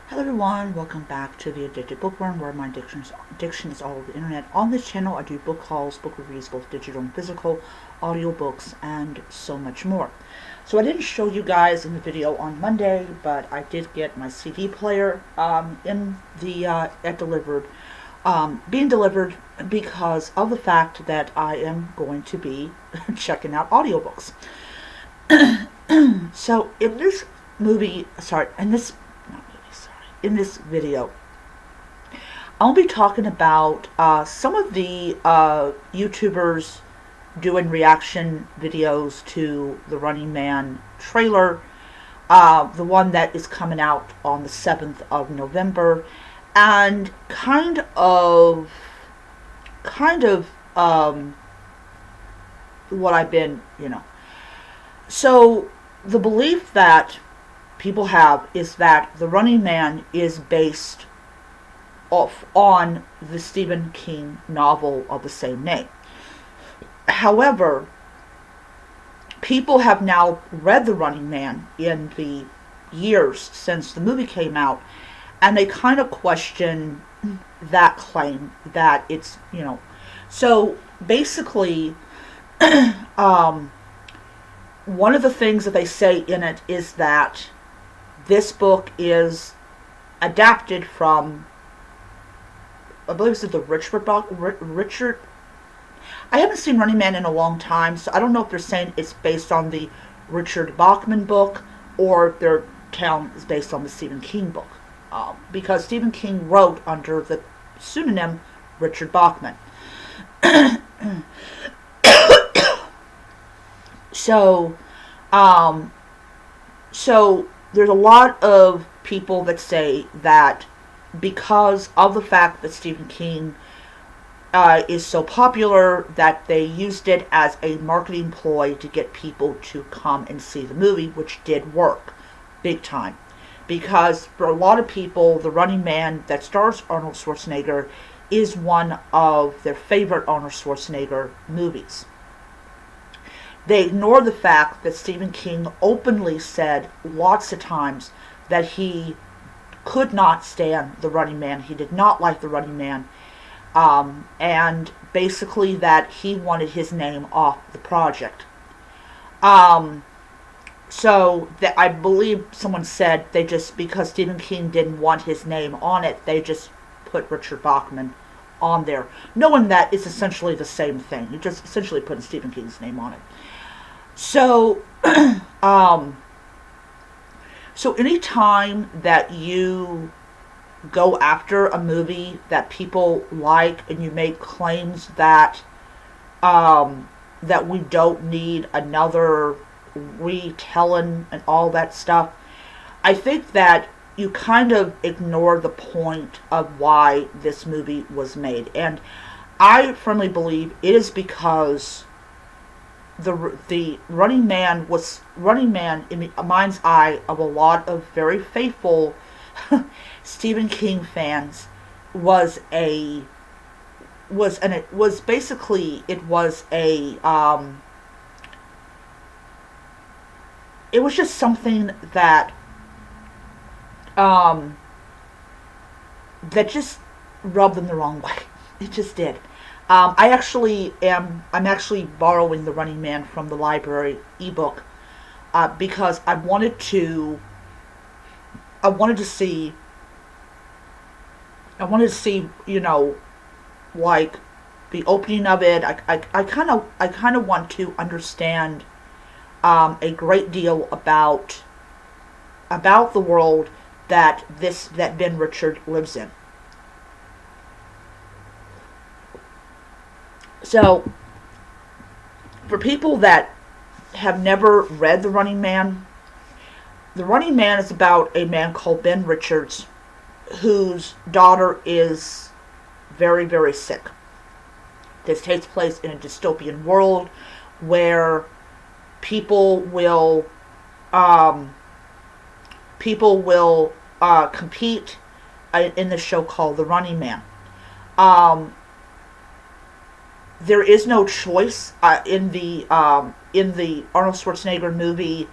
Hello everyone, welcome back to the Addicted Bookworm, where my addiction is all over the internet. On this channel I do book hauls, book reviews, both digital and physical, audiobooks, and so much more. So I didn't show you guys in the video on Monday, but I did get my CD player being delivered because of the fact that I am going to be checking out audiobooks. So in this video, I'll be talking about some of the YouTubers doing reaction videos to the Running Man trailer, the one that is coming out on the 7th of November, and kind of what I've been, So the belief that people have is that The Running Man is based off on the Stephen King novel of the same name. However, people have now read The Running Man in the years since the movie came out, and they kind of question that claim that it's, So basically, one of the things that they say in it is that this book is adapted from, I believe it's the Richard. I haven't seen Running Man in a long time, so I don't know if they're saying it's based on the Richard Bachman book or if their town is based on the Stephen King book. Because Stephen King wrote under the pseudonym Richard Bachman. So there's a lot of people that say that because of the fact that Stephen King is so popular, that they used it as a marketing ploy to get people to come and see the movie, which did work big time. Because for a lot of people, The Running Man that stars Arnold Schwarzenegger is one of their favorite Arnold Schwarzenegger movies. They ignore the fact that Stephen King openly said lots of times that he could not stand The Running Man. He did not like The Running Man. And basically that he wanted his name off the project. So that I believe someone said because Stephen King didn't want his name on it, they just put Richard Bachman on there, knowing that it's essentially the same thing. You're just essentially putting Stephen King's name on it. So, so any time that you go after a movie that people like and you make claims that that we don't need another retelling and all that stuff, I think that you kind of ignore the point of why this movie was made. And I firmly believe it is because the Running Man in the mind's eye of a lot of very faithful Stephen King fans was just something that that just rubbed them the wrong way. It just did. I'm actually borrowing The Running Man from the library ebook because I wanted to see, like the opening of it. I kind of want to understand a great deal about the world that Ben Richard lives in. So, for people that have never read The Running Man is about a man called Ben Richards whose daughter is very, very sick. This takes place in a dystopian world where people will compete in the show called The Running Man. There is no choice in the Arnold Schwarzenegger movie.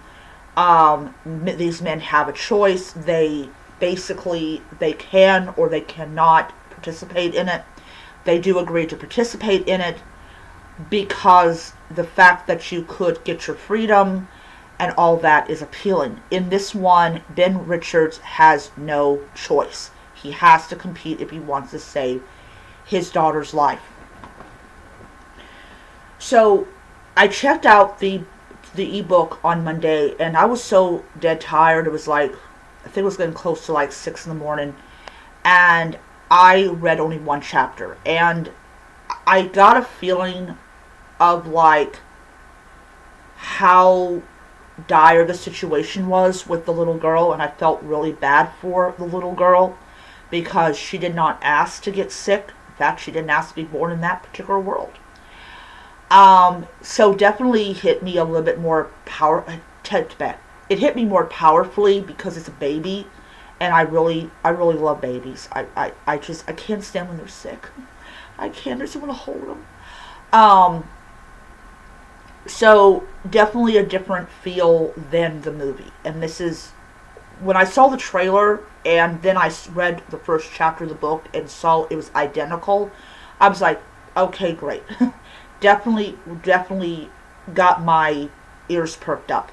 These men have a choice. They basically they can or they cannot participate in it. They do agree to participate in it because the fact that you could get your freedom and all that is appealing. In this one, Ben Richards has no choice. He has to compete if he wants to save his daughter's life. So I checked out the ebook on Monday, and I was so dead tired. It was like, I think it was getting close to like 6 in the morning, and I read only one chapter, and I got a feeling of like how dire the situation was with the little girl, and I felt really bad for the little girl because she did not ask to get sick. In fact, she didn't ask to be born in that particular world. So definitely hit me a little bit more it hit me more powerfully because it's a baby, and I really love babies. I can't stand when they're sick. I can't. I just want to hold them. So definitely a different feel than the movie. And this is, when I saw the trailer and then I read the first chapter of the book and saw it was identical, I was like, okay, great. definitely got my ears perked up.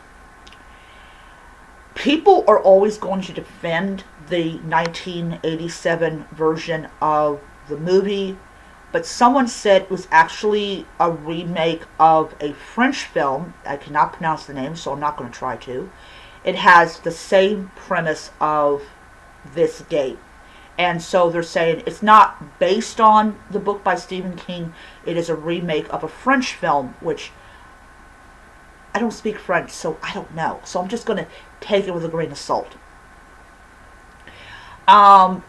People are always going to defend the 1987 version of the movie, but someone said it was actually a remake of a French film. I cannot pronounce the name, so I'm not going to try to. It has the same premise of this game. And so they're saying it's not based on the book by Stephen King. It is a remake of a French film, which I don't speak French, so I don't know. So I'm just going to take it with a grain of salt. And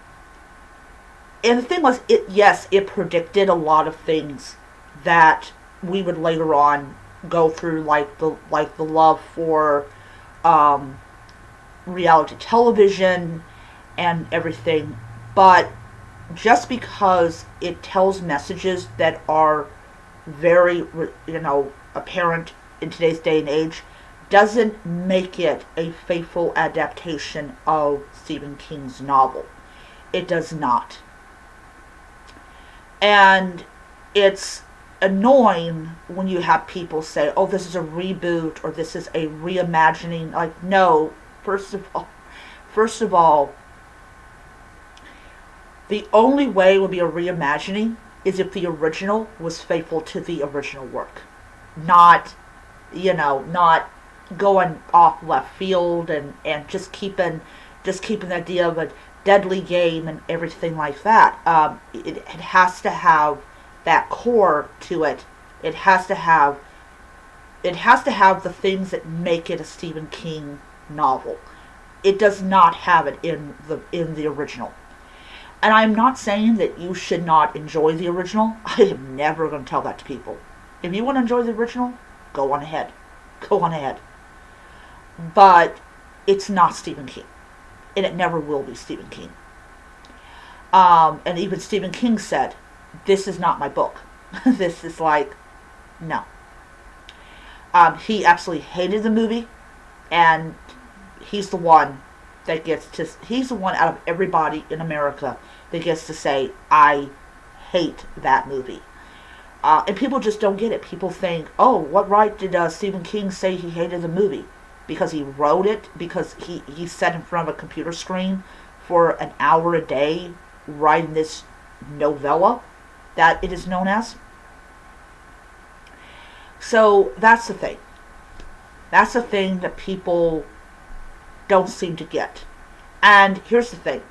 the thing was, it predicted a lot of things that we would later on go through, like the love for reality television and everything. But just because it tells messages that are very, apparent in today's day and age, doesn't make it a faithful adaptation of Stephen King's novel. It does not. And it's annoying when you have people say, oh, this is a reboot or this is a reimagining. Like, no, first of all, the only way it would be a reimagining is if the original was faithful to the original work. Not going off left field and just keeping the idea of a deadly game and everything like that. It has to have that core to it. It has to have the things that make it a Stephen King novel. It does not have it in the original. And I'm not saying that you should not enjoy the original. I am never going to tell that to people. If you want to enjoy the original, go on ahead. Go on ahead. But it's not Stephen King. And it never will be Stephen King. And even Stephen King said, this is not my book. This is like, no. He absolutely hated the movie. And he's the one out of everybody in America that gets to say, I hate that movie. And people just don't get it. People think, oh, what right did Stephen King say he hated the movie? Because he wrote it? Because he sat in front of a computer screen for an hour a day writing this novella that it is known as? So that's the thing. That's the thing that people don't seem to get. And here's the thing.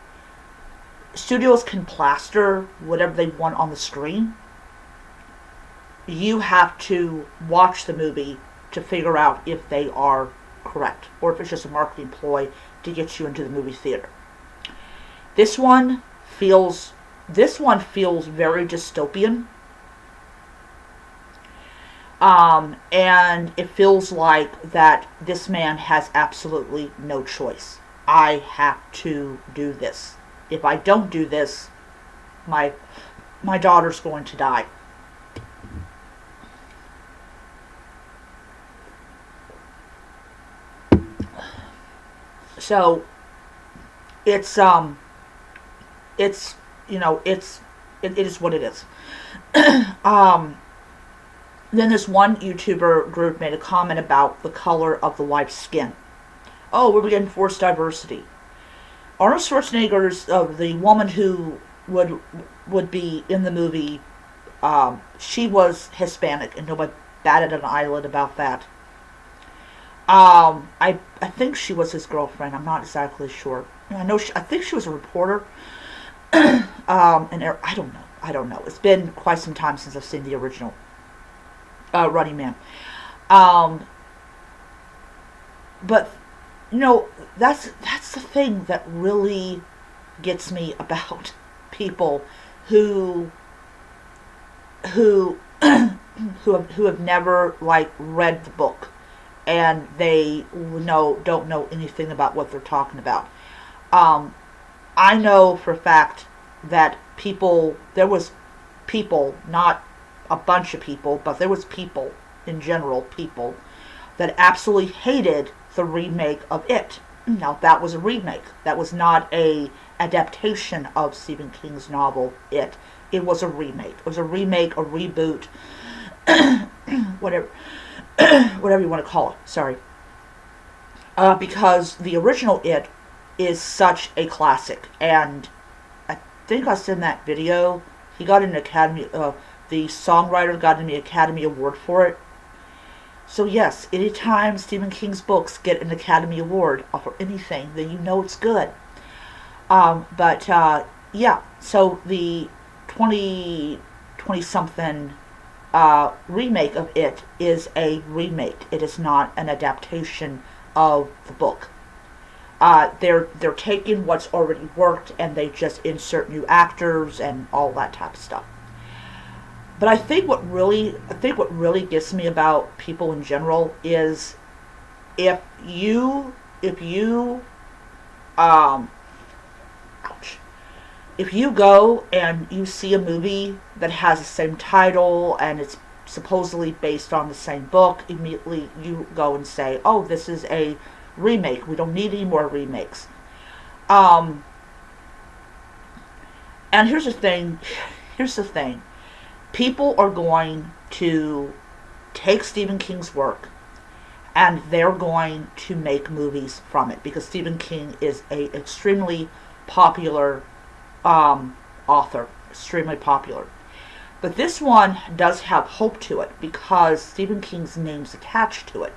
Studios can plaster whatever they want on the screen. You have to watch the movie to figure out if they are correct, or if it's just a marketing ploy to get you into the movie theater. This one feels very dystopian. And it feels like that this man has absolutely no choice. I have to do this. If I don't do this, my daughter's going to die. So it's it's it is what it is. um, then this one YouTuber group made a comment about the color of the wife's skin. Oh, we're getting forced diversity. Arnold Schwarzenegger's the woman who would be in the movie. She was Hispanic, and nobody batted an eyelid about that. I think she was his girlfriend. I'm not exactly sure. I think she was a reporter. And I don't know. I don't know. It's been quite some time since I've seen the original Running Man. But that's the thing that really gets me about people who who who have never like read the book, and they don't know anything about what they're talking about. I know for a fact that there was people, not a bunch of people, but there was people in general, people that absolutely hated the remake of It. Now, that was a remake. That was not a adaptation of Stephen King's novel, It. It was a remake. It was a remake, a reboot, whatever, whatever you want to call it. Sorry. Because the original It is such a classic, and I think I said in that video, he got an Academy, the songwriter got an Academy Award for it. So yes, anytime Stephen King's books get an Academy Award for anything, then you know it's good. Yeah, so the 2020 something remake of It is a remake. It is not an adaptation of the book. They're taking what's already worked and they just insert new actors and all that type of stuff. But I think what really gets me about people in general is if you ouch, if you go and you see a movie that has the same title and it's supposedly based on the same book, immediately you go and say, oh, this is a remake. We don't need any more remakes. And here's the thing. People are going to take Stephen King's work and they're going to make movies from it because Stephen King is a extremely popular author. Extremely popular. But this one does have hope to it because Stephen King's name's attached to it.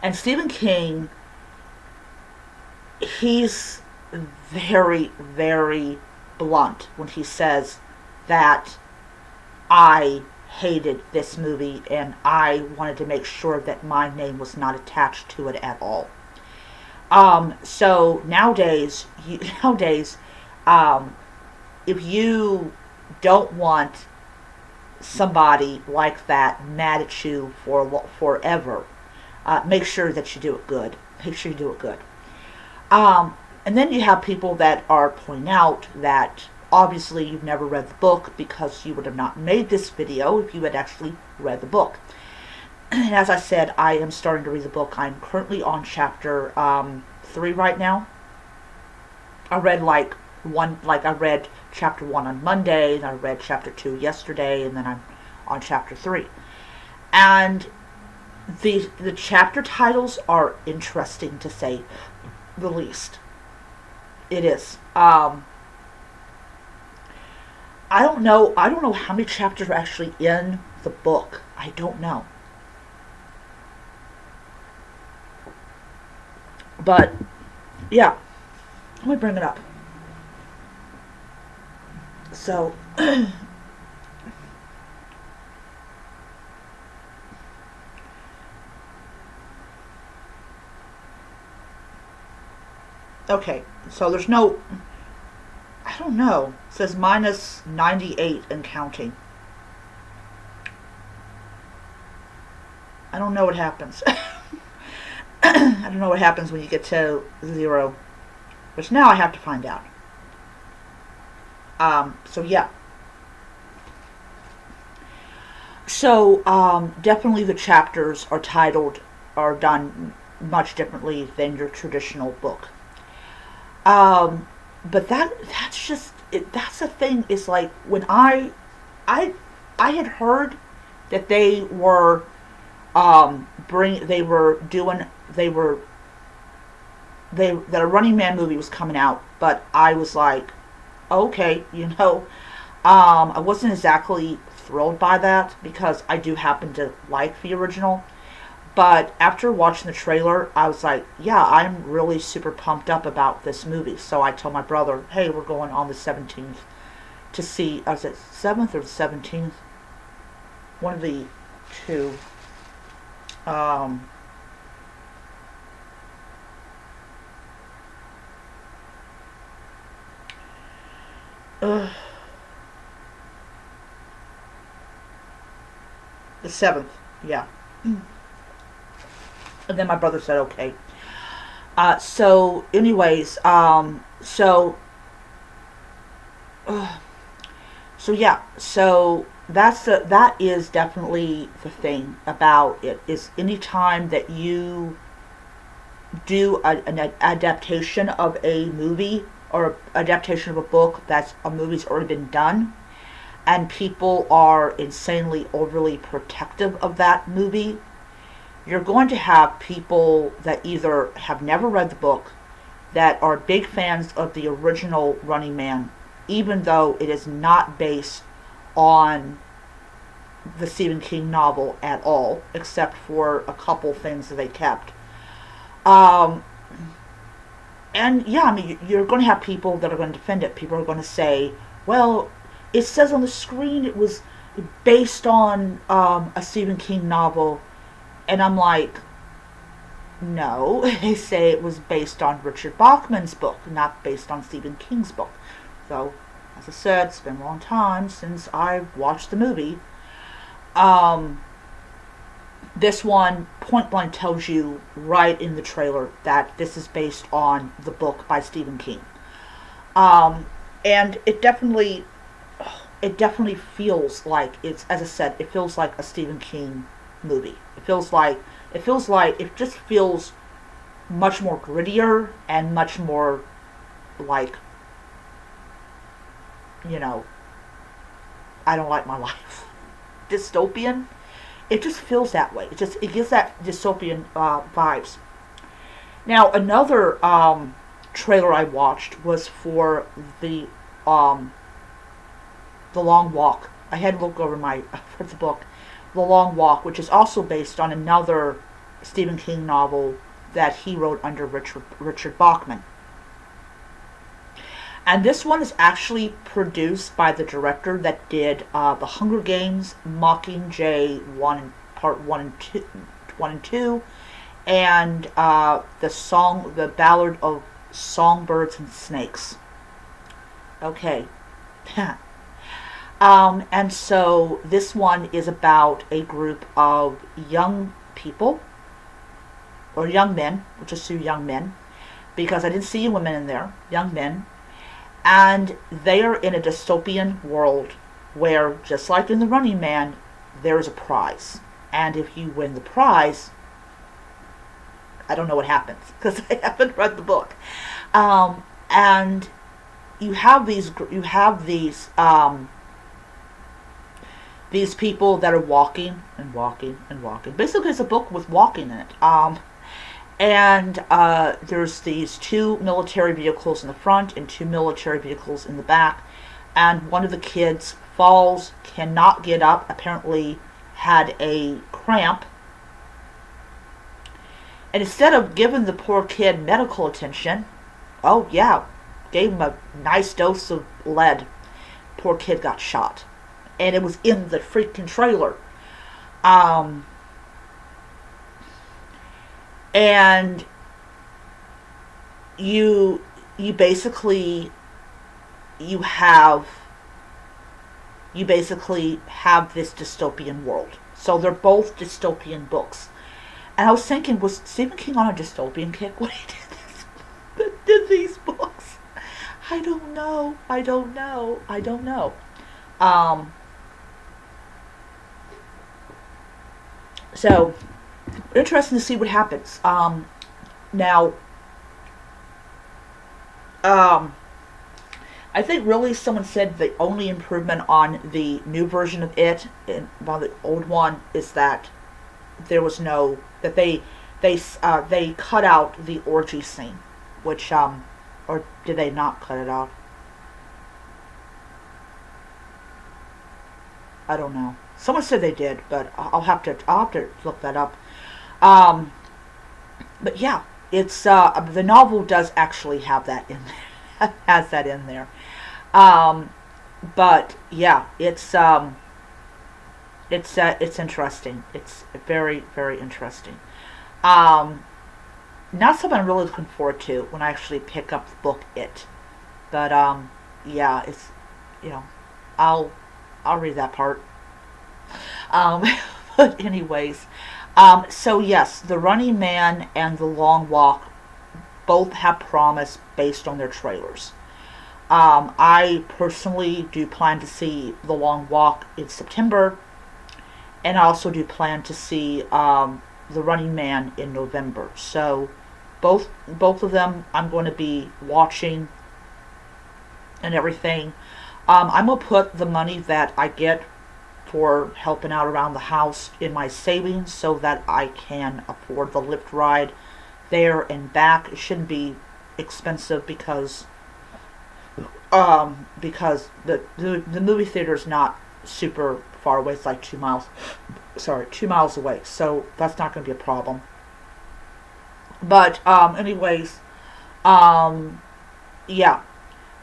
And Stephen King, he's very, very blunt when he says that I hated this movie and I wanted to make sure that my name was not attached to it at all. So nowadays, if you don't want somebody like that mad at you forever, make sure that you do it good. Make sure you do it good. And then you have people that are pointing out that obviously you've never read the book because you would have not made this video if you had actually read the book. And as I said, I am starting to read the book. I'm currently on chapter 3 right now. I read I read chapter 1 on Monday, and I read chapter 2 yesterday, and then I'm on chapter 3. And the chapter titles are interesting to say the least. It is. I don't know how many chapters are actually in the book. I don't know. But yeah, let me bring it up. So okay, so there's no, I don't know. It says minus 98 and counting. I don't know what happens. I don't know what happens when you get to 0. Which now I have to find out. So yeah. So, definitely the chapters are done much differently than your traditional book. Um, but that's just that's the thing. Is like when I I had heard that they were they were doing they were they that a Running Man movie was coming out, but I was like, okay, I wasn't exactly thrilled by that because I do happen to like the original. But after watching the trailer, I was like, yeah, I'm really super pumped up about this movie. So I told my brother, hey, we're going on the 17th to see, was it 7th or the 17th? One of the two. Um, uh, the 7th, yeah. And then my brother said, okay. So, anyways, uh, so yeah, so that is definitely the thing about it is anytime that you do an adaptation of a movie or adaptation of a book that's a movie's already been done and people are insanely overly protective of that movie, you're going to have people that either have never read the book, that are big fans of the original Running Man, even though it is not based on the Stephen King novel at all, except for a couple things that they kept. Um, and yeah, I mean, you're going to have people that are going to defend it. People are going to say, well, it says on the screen it was based on a Stephen King novel. And I'm like, no, they say it was based on Richard Bachman's book, not based on Stephen King's book. So, as I said, it's been a long time since I've watched the movie. Um, this one point blank tells you right in the trailer that this is based on the book by Stephen King. Um, and it definitely feels like it's, as I said, it feels like a Stephen King movie. It just feels much more grittier and much more like, you know, I don't like my life. Dystopian. It just feels that way. It gives that dystopian vibes. Now another trailer I watched was for the um, the Long Walk. I had to look over my for the book, The Long Walk, which is also based on another Stephen King novel that he wrote under Richard Bachman. And this one is actually produced by the director that did The Hunger Games, Mockingjay Part 1 and 2, and the Ballad of Songbirds and Snakes. Okay. And so this one is about a group of young people, or young men, we'll just say young men, because I didn't see women in there, young men, and they are in a dystopian world where, just like in The Running Man, there's a prize. And if you win the prize, I don't know what happens, because I haven't read the book. And you have these people that are walking and walking and walking. Basically, it's a book with walking in it. And there's these two military vehicles in the front and two military vehicles in the back. And one of the kids falls, cannot get up, apparently had a cramp. And instead of giving the poor kid medical attention, oh yeah, gave him a nice dose of lead. Poor kid got shot. And it was in the freaking trailer. And you basically you have you basically have this dystopian world. So they're both dystopian books. And I was thinking, was Stephen King on a dystopian kick when he did these books? I don't know. Um, so interesting to see what happens. Now, Um, I think really someone said the only improvement on the new version of it, on the old one, is that there was no that they cut out the orgy scene, which or did they not cut it out? I don't know. Someone said they did, but I'll have to look that up. Um, but yeah, it's the novel does actually have that in there, has that in there. Um, but yeah, it's interesting. It's very very interesting. Um, Not something I'm really looking forward to when I actually pick up the book It. But yeah, it's you know, I'll I'll read that part. Um, but anyways, so yes, The Running Man and The Long Walk both have promise based on their trailers. I personally do plan to see The Long Walk in September, and I also do plan to see The Running Man in November. So both of them I'm going to be watching and everything. I'm gonna put the money that I get for helping out around the house in my savings so that I can afford the Lyft ride there and back. It shouldn't be expensive because the movie theater is not super far away. It's like 2 miles. Sorry, 2 miles away. So that's not going to be a problem. But anyways, um, yeah.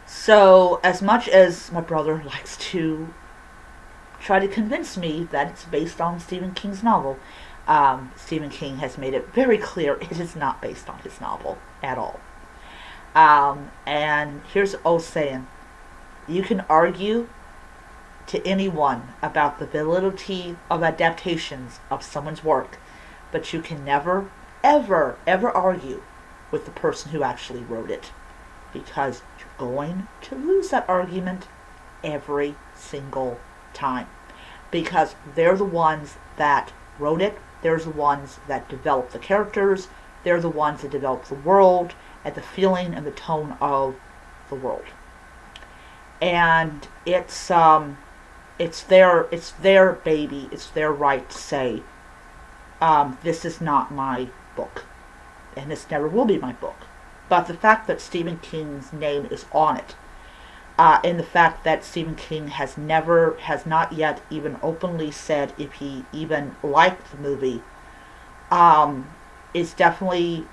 So as much as my brother likes to try to convince me that it's based on Stephen King's novel, Stephen King has made it very clear it is not based on his novel at all. And here's the old saying: you can argue to anyone about the validity of adaptations of someone's work, but you can never, ever, ever argue with the person who actually wrote it, because you're going to lose that argument every single time. Because they're the ones that wrote it, they're the ones that developed the characters, they're the ones that developed the world and the feeling and the tone of the world. And it's their baby. It's their right to say, this is not my book, and this never will be my book. But the fact that Stephen King's name is on it, and the fact that Stephen King has not yet even openly said if he even liked the movie, is definitely,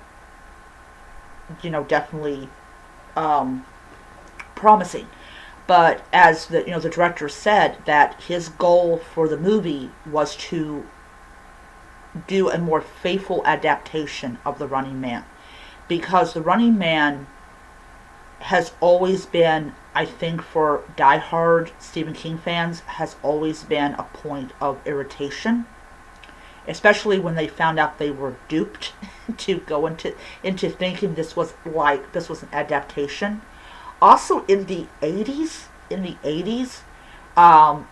definitely um, promising. But as the director said, that his goal for the movie was to do a more faithful adaptation of The Running Man, because The Running Man has always been, I think, for diehard Stephen King fans, has always been a point of irritation, especially when they found out they were duped to go into thinking this was an adaptation. Also, in the 80s,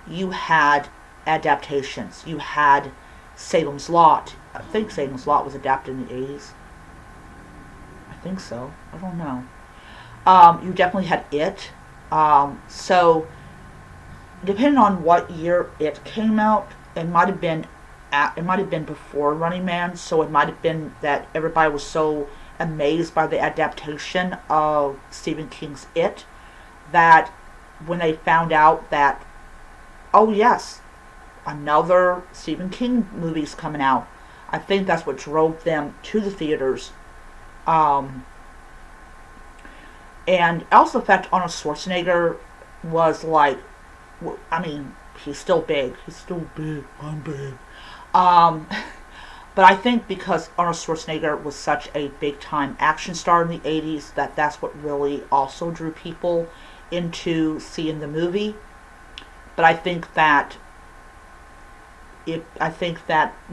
you had adaptations. You had Salem's Lot. I think Salem's Lot was adapted in the 80s. I think so. I don't know. You definitely had It. So, depending on what year it came out, it might have been before Running Man. So it might have been that everybody was so amazed by the adaptation of Stephen King's It that when they found out that, oh yes, another Stephen King movie's coming out, I think that's what drove them to the theaters. Um, and also the fact Arnold Schwarzenegger was like, I mean, he's still big. He's still big. I'm big. Um, but I think because Arnold Schwarzenegger was such a big time action star in the 80s, that's what really also drew people into seeing the movie. But I think that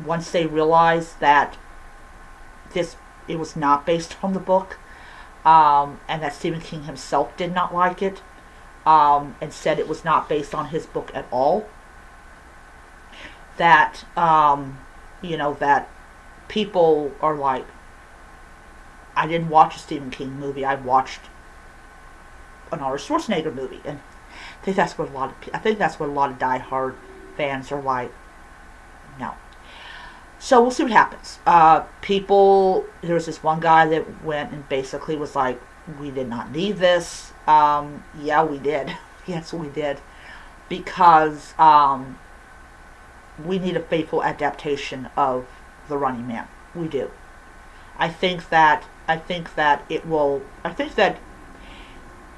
once they realized that it was not based on the book, and that Stephen King himself did not like it, and said it was not based on his book at all, that that people are like, I didn't watch a Stephen King movie. I watched another Schwarzenegger movie, and I think that's what a lot of diehard fans are like. No. So we'll see what happens. There was this one guy that went and basically was like, we did not need this. Yeah, we did. Yes, we did. Because we need a faithful adaptation of The Running Man. We do. I think that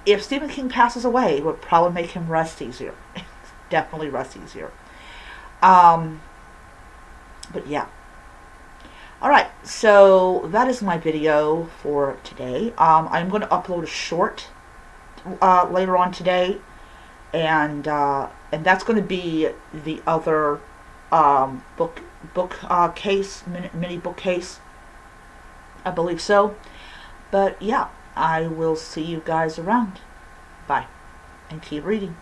if Stephen King passes away, it would probably make him rest easier. Definitely rest easier. But yeah. Alright, so that is my video for today. I'm going to upload a short later on today, and that's going to be the other mini bookcase. I believe so. But yeah, I will see you guys around. Bye, and keep reading.